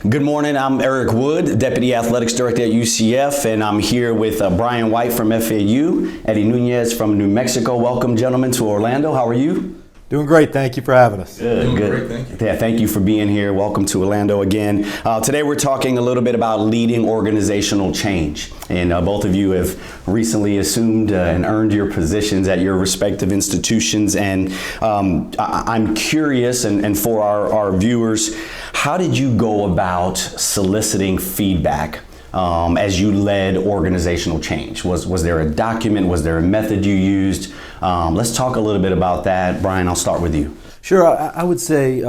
Good morning, I'm Eric Wood, Deputy Athletics Director at UCF, and I'm here with Brian White from FAU, Eddie Nuñez from New Mexico. Welcome, gentlemen, to Orlando. How are you? Doing great. Thank you for having us. Good. Great, thank you. Yeah, thank you for being here. Welcome to Orlando again. Today we're talking a little bit about leading organizational change. And both of you have recently assumed and earned your positions at your respective institutions. And I'm curious, and for our viewers, how did you go about soliciting feedback as you led organizational change? Was there a document? Was there a method you used? Let's talk a little bit about that. Brian, I'll start with you. Sure. I would say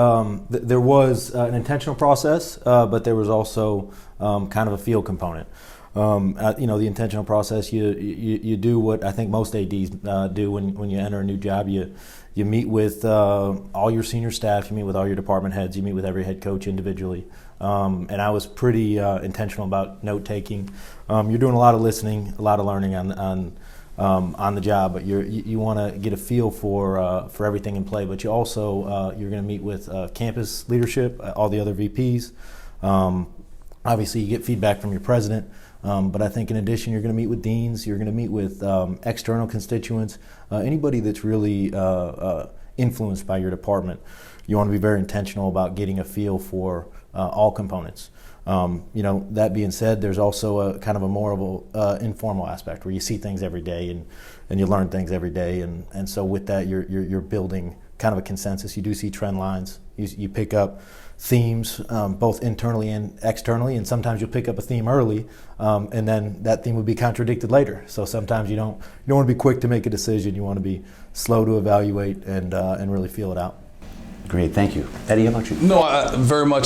there was an intentional process, but there was also kind of a field component. The intentional process, you do what I think most ADs do when you enter a new job. You meet with all your senior staff, you meet with all your department heads, you meet with every head coach individually. And I was pretty intentional about note taking. You're doing a lot of listening, a lot of learning on the job, but you want to get a feel for everything in play. But you also you're going to meet with campus leadership, all the other VPs. Obviously, you get feedback from your president. But I think in addition, you're going to meet with deans, you're going to meet with external constituents, anybody that's really influenced by your department. You want to be very intentional about getting a feel for all components. That being said, there's also a kind of a more of a informal aspect where you see things every day and you learn things every day. And so with that, you're building kind of a consensus. You do see trend lines. You pick up themes, both internally and externally, and sometimes you'll pick up a theme early, and then that theme will be contradicted later. So sometimes you don't want to be quick to make a decision. You want to be slow to evaluate and really feel it out. Great, thank you. Eddie, how about you? No, very much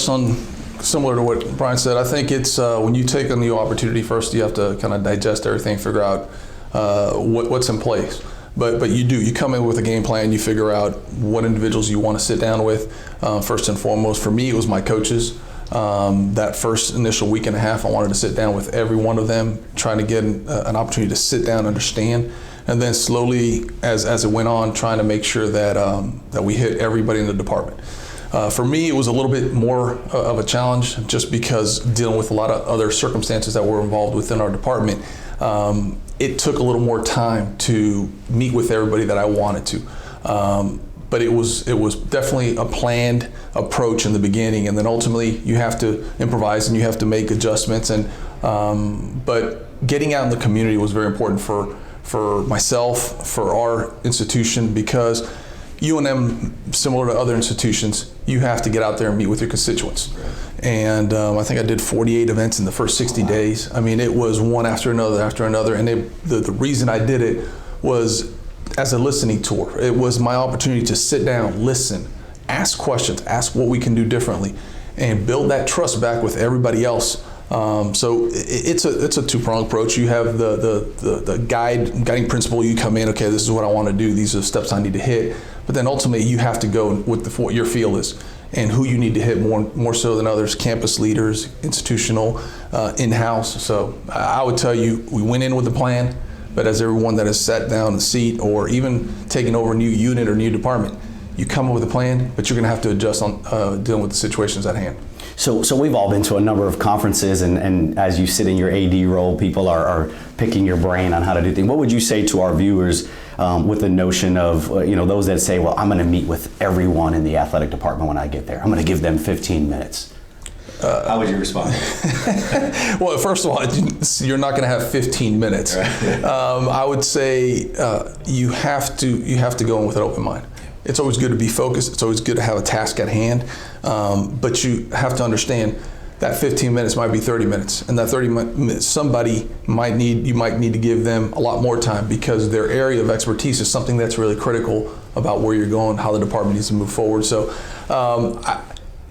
similar to what Brian said. I think it's when you take a new opportunity, first you have to kind of digest everything, figure out what's in place. But you come in with a game plan, you figure out what individuals you want to sit down with. First and foremost, for me, it was my coaches. That first initial week and a half, I wanted to sit down with every one of them, trying to get an opportunity to sit down, understand, and then slowly, as it went on, trying to make sure that we hit everybody in the department. For me, it was a little bit more of a challenge just because dealing with a lot of other circumstances that were involved within our department. It took a little more time to meet with everybody that I wanted to. But it was definitely a planned approach in the beginning, and then ultimately you have to improvise and you have to make adjustments. But getting out in the community was very important for myself, for our institution, because UNM, similar to other institutions, you have to get out there and meet with your constituents. And I think I did 48 events in the first 60 days. I mean, it was one after another. And the reason I did it was as a listening tour. It was my opportunity to sit down, listen, ask questions, ask what we can do differently, and build that trust back with everybody else. So it's a two-pronged approach. You have the guiding principle. You come in, okay, this is what I want to do. These are the steps I need to hit. But then ultimately, you have to go with what your feel is and who you need to hit more so than others. Campus leaders, institutional, in-house. So I would tell you, we went in with a plan. But as everyone that has sat down in the seat or even taken over a new unit or new department, you come up with a plan, but you're going to have to adjust on dealing with the situations at hand. So we've all been to a number of conferences, and as you sit in your AD role, people are picking your brain on how to do things. What would you say to our viewers with the notion of those that say, well, I'm going to meet with everyone in the athletic department when I get there. I'm going to give them 15 minutes. How would you respond? Well, first of all, you're not going to have 15 minutes. Right. I would say you have to go in with an open mind. It's always good to be focused. It's always good to have a task at hand. But you have to understand that 15 minutes might be 30 minutes. And that 30 minutes, you might need to give them a lot more time because their area of expertise is something that's really critical about where you're going, how the department needs to move forward. So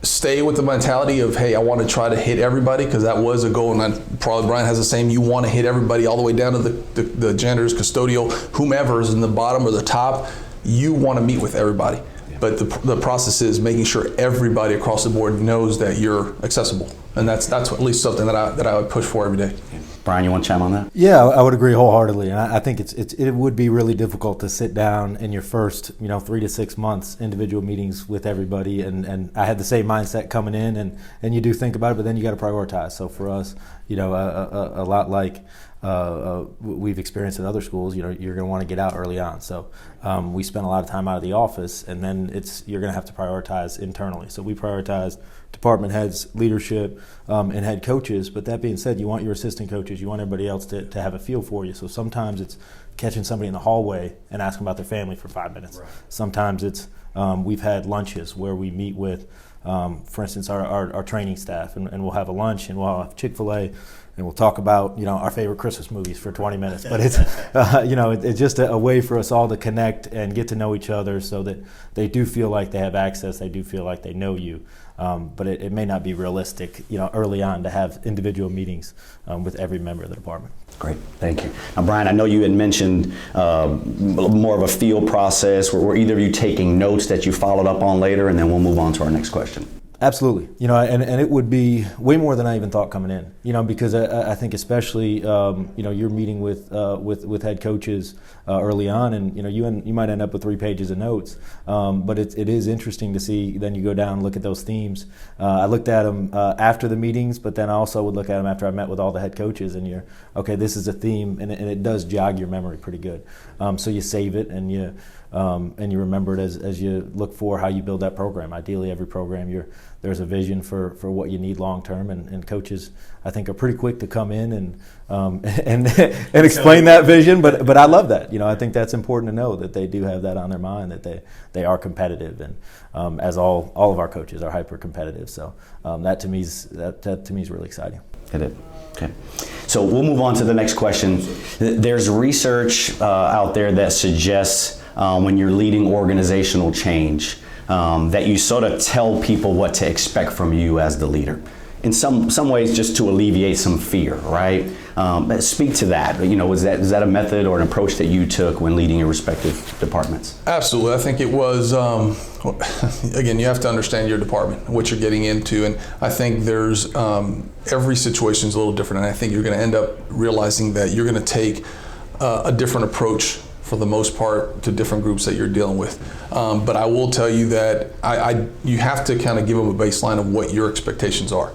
stay with the mentality of, hey, I want to try to hit everybody, because that was a goal, and probably Brian has the same. You want to hit everybody all the way down to the janitors, custodial, whomever is in the bottom or the top. You want to meet with everybody. Yeah. But the process is making sure everybody across the board knows that you're accessible, and that's at least something that I would push for every day. Yeah. Brian, you want to chime on that? Yeah, I would agree wholeheartedly, and I think it would be really difficult to sit down in your first 3 to 6 months individual meetings with everybody, and I had the same mindset coming in, and you do think about it, but then you got to prioritize. So for us, a lot like we've experienced in other schools, you're going to want to get out early on. So we spent a lot of time out of the office, and then you're going to have to prioritize internally. So we prioritize department heads, leadership, and head coaches. But that being said, you want your assistant coaches, you want everybody else to have a feel for you. So sometimes it's catching somebody in the hallway and asking about their family for 5 minutes. Right. Sometimes it's we've had lunches where we meet with, for instance, our training staff, and we'll have a lunch, and we'll have Chick-fil-A, and we'll talk about our favorite Christmas movies for 20 minutes. But it's it's just a way for us all to connect and get to know each other, so that they do feel like they have access, they do feel like they know you. But it may not be realistic, early on to have individual meetings with every member of the department. Great, thank you. Now, Brian, I know you had mentioned more of a field process. Were either of you taking notes that you followed up on later, and then we'll move on to our next question? Absolutely, and it would be way more than I even thought coming in, because I think especially, you're meeting with head coaches early on, and you might end up with 3 pages of notes, but it is interesting to see. Then you go down and look at those themes. I looked at them after the meetings, but then I also would look at them after I met with all the head coaches, and you're okay. This is a theme, and it does jog your memory pretty good. So you save it, and you remember it as you look for how you build that program. Ideally, every program there's a vision for what you need long term, and coaches, I think, are pretty quick to come in and explain that vision. But I love that. I think that's important to know, that they do have that on their mind, that they are competitive, and as all of our coaches are hyper competitive. So that to me is really exciting. It is. Okay. So we'll move on to the next question. There's research out there that suggests when you're leading organizational change, that you sort of tell people what to expect from you as the leader. In some ways, just to alleviate some fear, right? Speak to that. Is that a method or an approach that you took when leading your respective departments? Absolutely. I think it was, again, you have to understand your department, what you're getting into. And I think there's, every situation is a little different. And I think you're going to end up realizing that you're going to take a different approach for the most part to different groups that you're dealing with. But I will tell you that you have to kind of give them a baseline of what your expectations are.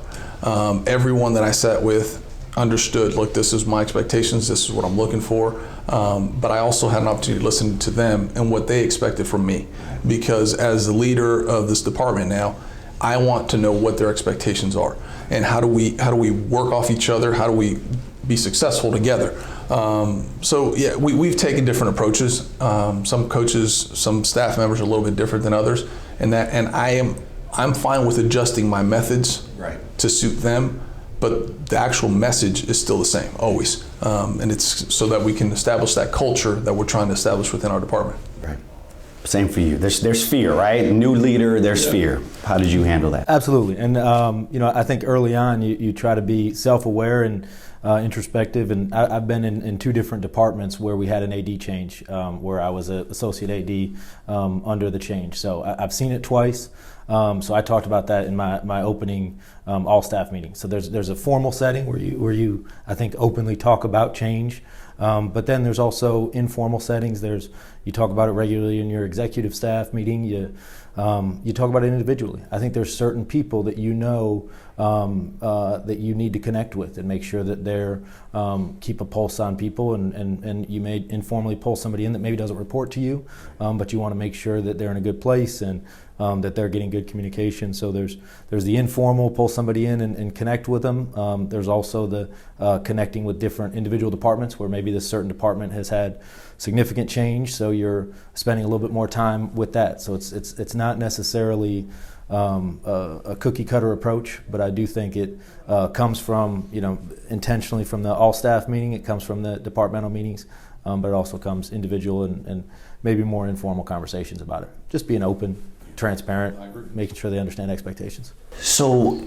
Everyone that I sat with understood, look, this is my expectations, this is what I'm looking for. But I also had an opportunity to listen to them and what they expected from me. Because as the leader of this department now, I want to know what their expectations are. And how do we work off each other? How do we be successful together? So yeah, we've taken different approaches. Some coaches, some staff members are a little bit different than others, and I'm fine with adjusting my methods to suit them, but the actual message is still the same always, and it's so that we can establish that culture that we're trying to establish within our department. Right. Same for you. There's fear, right? New leader, there's fear. How did you handle that? Absolutely, and I think early on you try to be self-aware and introspective, and I've been in 2 different departments where we had an AD change, where I was an associate AD under the change. So I've seen it twice. So I talked about that in my opening all-staff meeting. So there's a formal setting where you I think openly talk about change, but then there's also informal settings. You talk about it regularly in your executive staff meeting. You talk about it individually. I think there's certain people that that you need to connect with and make sure that they're keep a pulse on people, and you may informally pull somebody in that maybe doesn't report to you, but you want to make sure that they're in a good place and that they're getting good communication. So there's the informal, pull somebody in and connect with them. There's also the connecting with different individual departments where maybe this certain department has had significant change, so you're spending a little bit more time with that. So it's not necessarily a cookie cutter approach, but I do think it comes from intentionally from the all staff meeting. It comes from the departmental meetings, but it also comes individual and maybe more informal conversations about it. Just being open, transparent, making sure they understand expectations. So,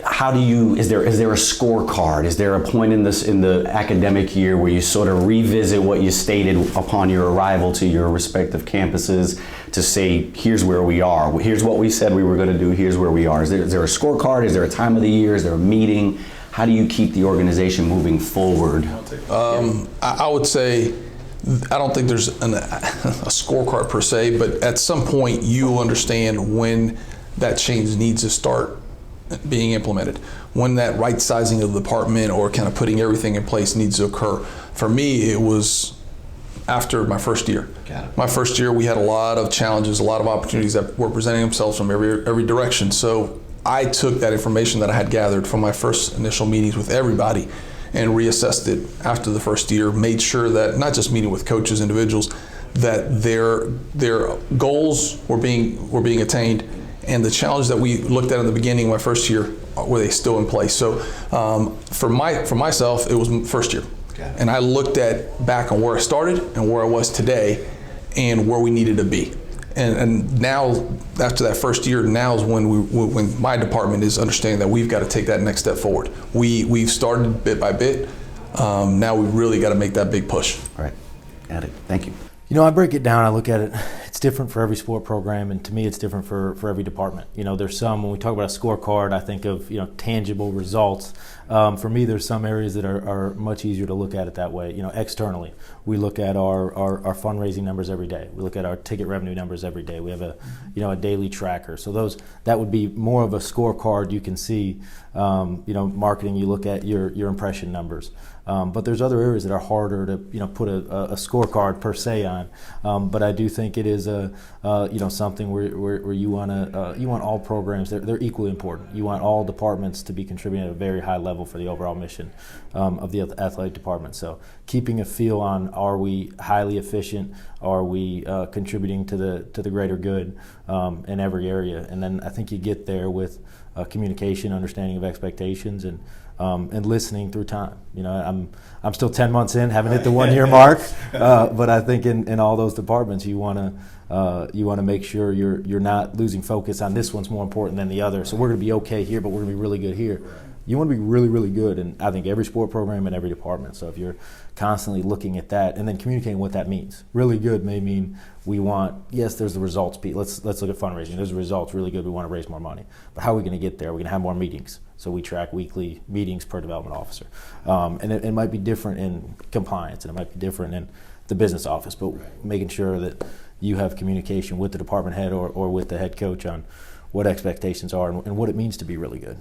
how do you, is there a scorecard? Is there a point in the academic year where you sort of revisit what you stated upon your arrival to your respective campuses to say, here's where we are, here's what we said we were going to do, here's where we are? Is there a scorecard? Is there a time of the year? Is there a meeting? how do you keep the organization moving forward? I would say, I don't think there's a scorecard per se, but at some point you understand when that change needs to start being implemented, when that right sizing of the department or kind of putting everything in place needs to occur. For me, it was after my first year. My first year, we had a lot of challenges, a lot of opportunities that were presenting themselves from every direction. So I took that information that I had gathered from my first initial meetings with everybody and reassessed it after the first year, made sure that, not just meeting with coaches, individuals, that their goals were being attained, and the challenge that we looked at in the beginning of my first year, were they still in place? So for myself, it was first year. And I looked back on where I started and where I was today and where we needed to be. And now, after that first year, now is when my department is understanding that we've got to take that next step forward. We've started bit by bit. Now we've really got to make that big push. All right, got it. Thank you. You know, I break it down, I look at it, it's different for every sport program, and to me it's different for every department. You know, there's some, when we talk about a scorecard, I think of, you know, tangible results. For me, there's some areas that are much easier to look at it that way. You know, externally, we look at our fundraising numbers every day. We look at our ticket revenue numbers every day. We have a daily tracker. So that would be more of a scorecard you can see. You know, marketing, you look at your impression numbers. But there's other areas that are harder to, you know, put a scorecard per se on. But I do think it is something where you want all programs, they're equally important. You want all departments to be contributing at a very high level for the overall mission of the athletic department. So keeping a feel on, are we highly efficient? Are we contributing to the greater good in every area? And then I think you get there with communication, understanding of expectations, and listening through time. You know, I'm still 10 months in, haven't hit the 1 year mark, but I think in all those departments you want to make sure you're not losing focus on this one's more important than the other. So we're going to be okay here, but we're going to be really good here. You want to be really, really good, and I think every sport program and every department. So if you're constantly looking at that and then communicating what that means. Really good may mean we want, yes, there's the results piece. Let's look at fundraising. There's the results, really good. We want to raise more money. But how are we going to get there? We're going to have more meetings. So we track weekly meetings per development officer. And it might be different in compliance, and it might be different in the business office, but making sure that you have communication with the department head or with the head coach on what expectations are and what it means to be really good.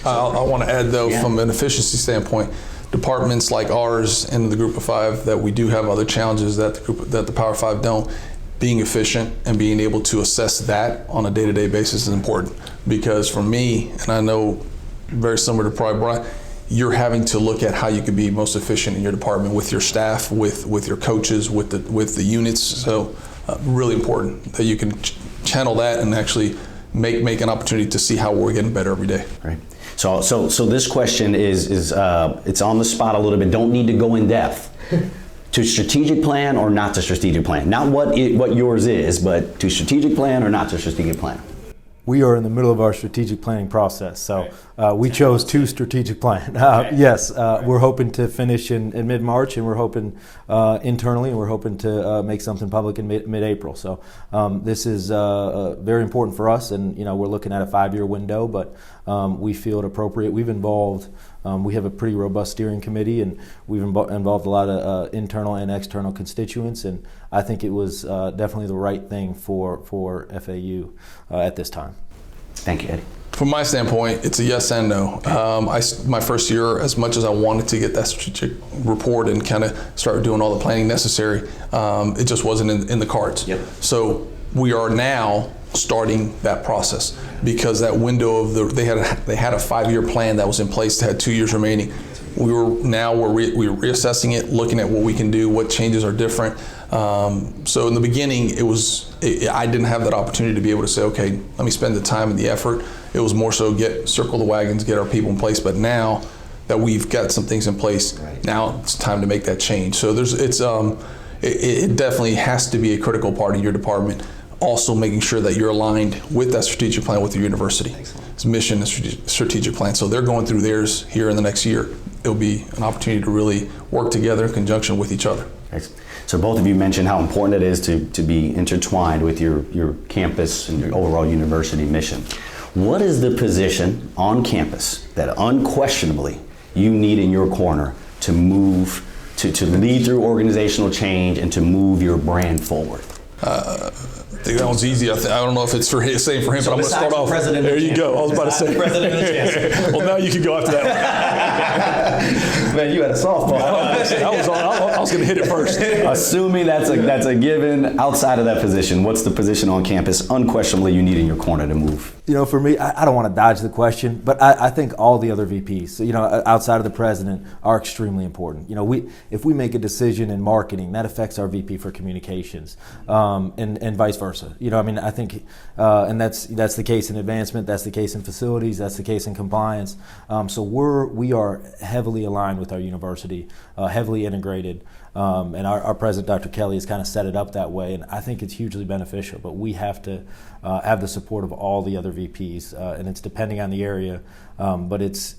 I want to add, though, from an efficiency standpoint, departments like ours and the Group of Five, that we do have other challenges that the Power Five don't. Being efficient and being able to assess that on a day-to-day basis is important, because for me, and I know very similar to probably Brian, you're having to look at how you can be most efficient in your department with your staff, with your coaches, with the units. So really important that you can channel that and actually make an opportunity to see how we're getting better every day. Right. So this question is it's on the spot a little bit. Don't need to go in depth. To strategic plan or not to strategic plan? Not what yours is, but to strategic plan or not to strategic plan? We are in the middle of our strategic planning process, so we chose to strategic plan. Yes, we're hoping to finish in mid-March, and we're hoping internally, and we're hoping to make something public in mid-April. So this is very important for us, and we're looking at a 5-year window, but we feel it appropriate. We've involved. We have a pretty robust steering committee, and we've involved a lot of internal and external constituents, and I think it was definitely the right thing for FAU at this time. Thank you, Eddie. From my standpoint, it's a yes and no. My first year, as much as I wanted to get that strategic report and kind of start doing all the planning necessary, it just wasn't in the cards. Yep. So we are now starting that process, because that window of they had a 5-year plan that was in place that had 2 years remaining. We're reassessing it, looking at what we can do, what changes are different. So in the beginning, I didn't have that opportunity to be able to say, okay, let me spend the time and the effort. It was more so circle the wagons, get our people in place. But now that we've got some things in place, now it's time to make that change. So it definitely has to be a critical part of your department. Also making sure that you're aligned with that strategic plan with your university. It's mission and strategic plan. So they're going through theirs here in the next year. It'll be an opportunity to really work together in conjunction with each other. So both of you mentioned how important it is to be intertwined with your campus and your overall university mission. What is the position on campus that unquestionably you need in your corner to move, to lead through organizational change and to move your brand forward? I think that one's easy. I don't know if it's same for him, but I'm going to start off. There you go. I was about to say. President and Chancellor. Well, now you can go after that. Man, you had a softball. I was going to hit it first. Assuming that's a given, outside of that position, what's the position on campus unquestionably you need in your corner to move? You know, for me, I don't want to dodge the question, but I think all the other VPs, you know, outside of the president, are extremely important. You know, if we make a decision in marketing, that affects our VP for communications, and vice versa. You know, I mean, I think, and that's the case in advancement, that's the case in facilities, that's the case in compliance. So we are heavily aligned with our university, heavily integrated. And our president, Dr. Kelly, has kind of set it up that way, and I think it's hugely beneficial. But we have to have the support of all the other VPs, and it's depending on the area, but it's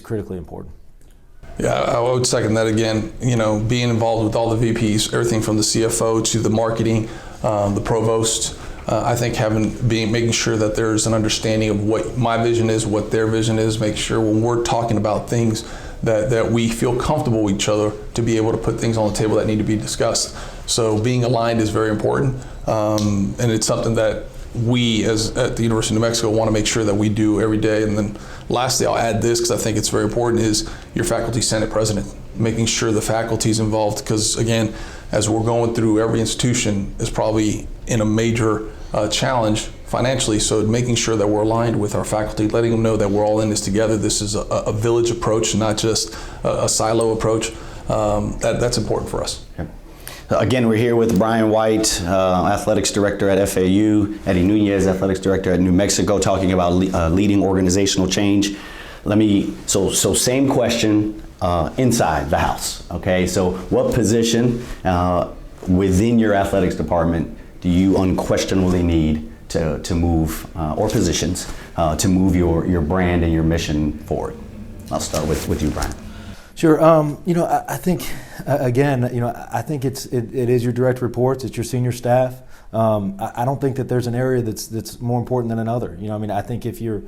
critically important. Yeah, I would second that again. You know, being involved with all the VPs, everything from the CFO to the marketing, the provost. I think making sure that there's an understanding of what my vision is, what their vision is. Make sure when we're talking about things that we feel comfortable with each other to be able to put things on the table that need to be discussed. So being aligned is very important, and it's something that we at the University of New Mexico want to make sure that we do every day. And then lastly, I'll add this because I think it's very important, is your faculty senate president, making sure the faculty is involved, because again, as we're going through, every institution is probably in a major challenge financially, so making sure that we're aligned with our faculty, letting them know that we're all in this together. This is a village approach, not just a silo approach. That's important for us. Okay. Again, we're here with Brian White, Athletics Director at FAU, Eddie Nuñez, Athletics Director at New Mexico, talking about leading organizational change. So same question inside the house, okay? So what position within your athletics department do you unquestionably need to move, or positions, to move your brand and your mission forward? I'll start with you, Brian. Sure. You know, I think again, you know, I think it is your direct reports. It's your senior staff. I don't think that there's an area that's more important than another. You know, I mean, I think if you're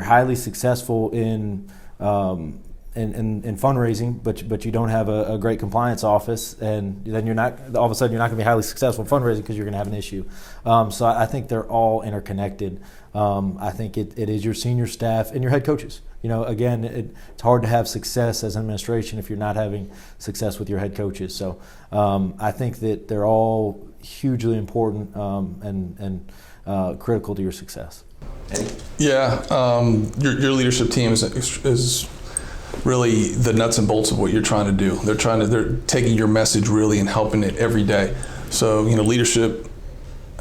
highly successful in fundraising, but you don't have a great compliance office, and then all of a sudden you're not going to be highly successful in fundraising because you're going to have an issue. So I think they're all interconnected. I think it is your senior staff and your head coaches. You know, again, it's hard to have success as an administration if you're not having success with your head coaches. So I think that they're all hugely important and critical to your success. Eddie? Yeah, your leadership team is really the nuts and bolts of what you're trying to do. They're taking your message really and helping it every day. So, you know, leadership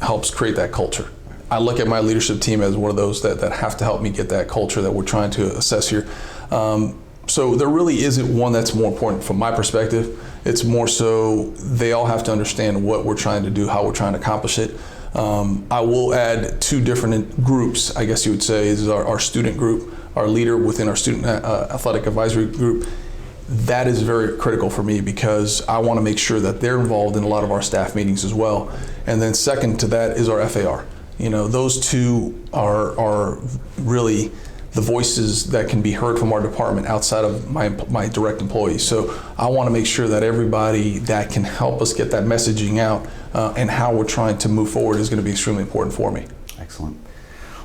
helps create that culture. I look at my leadership team as one of those that have to help me get that culture that we're trying to assess here. So there really isn't one that's more important from my perspective. It's more so they all have to understand what we're trying to do, how we're trying to accomplish it. I will add two different groups, I guess you would say, is our student group, our leader within our student athletic advisory group. That is very critical for me because I want to make sure that they're involved in a lot of our staff meetings as well. And then second to that is our FAR. You know, those two are really the voices that can be heard from our department outside of my direct employees. So I want to make sure that everybody that can help us get that messaging out and how we're trying to move forward is going to be extremely important for me. Excellent.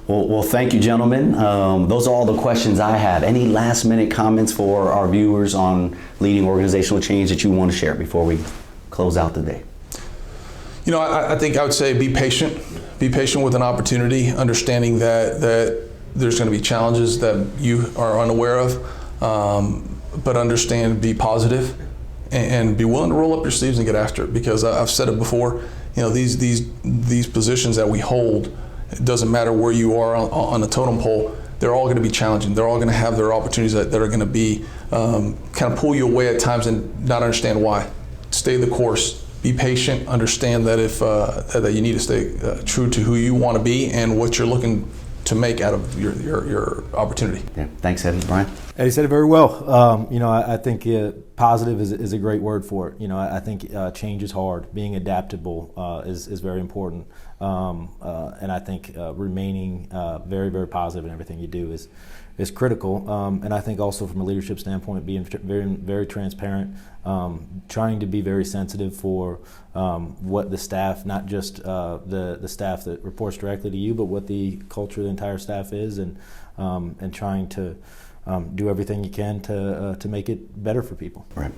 Well, thank you, gentlemen. Those are all the questions I have. Any last minute comments for our viewers on leading organizational change that you want to share before we close out the day? You know, I think I would say be patient. Be patient with an opportunity, understanding that there's going to be challenges that you are unaware of, but understand, be positive, and be willing to roll up your sleeves and get after it. Because I've said it before, you know, these positions that we hold, it doesn't matter where you are on the totem pole, they're all going to be challenging. They're all going to have their opportunities that are going to be kind of pull you away at times and not understand why. Stay the course. Be patient. Understand that that you need to stay true to who you want to be and what you're looking to make out of your opportunity. Yeah. Thanks, Eddie. Brian? Eddie said it very well. You know, I think positive is a great word for it. I think change is hard. Being adaptable is very important, and I think remaining very, very positive in everything you do is critical. And I think also from a leadership standpoint, being very, very transparent, trying to be very sensitive for what the staff, not just the staff that reports directly to you, but what the culture of the entire staff is, and trying to do everything you can to make it better for people. Right.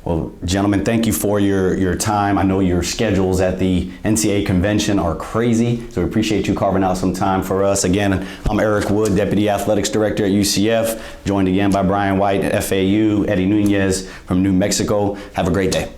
Well, gentlemen, thank you for your time. I know your schedules at the NCAA convention are crazy, so we appreciate you carving out some time for us. Again, I'm Eric Wood, Deputy Athletics Director at UCF, joined again by Brian White at FAU, Eddie Nuñez from New Mexico. Have a great day.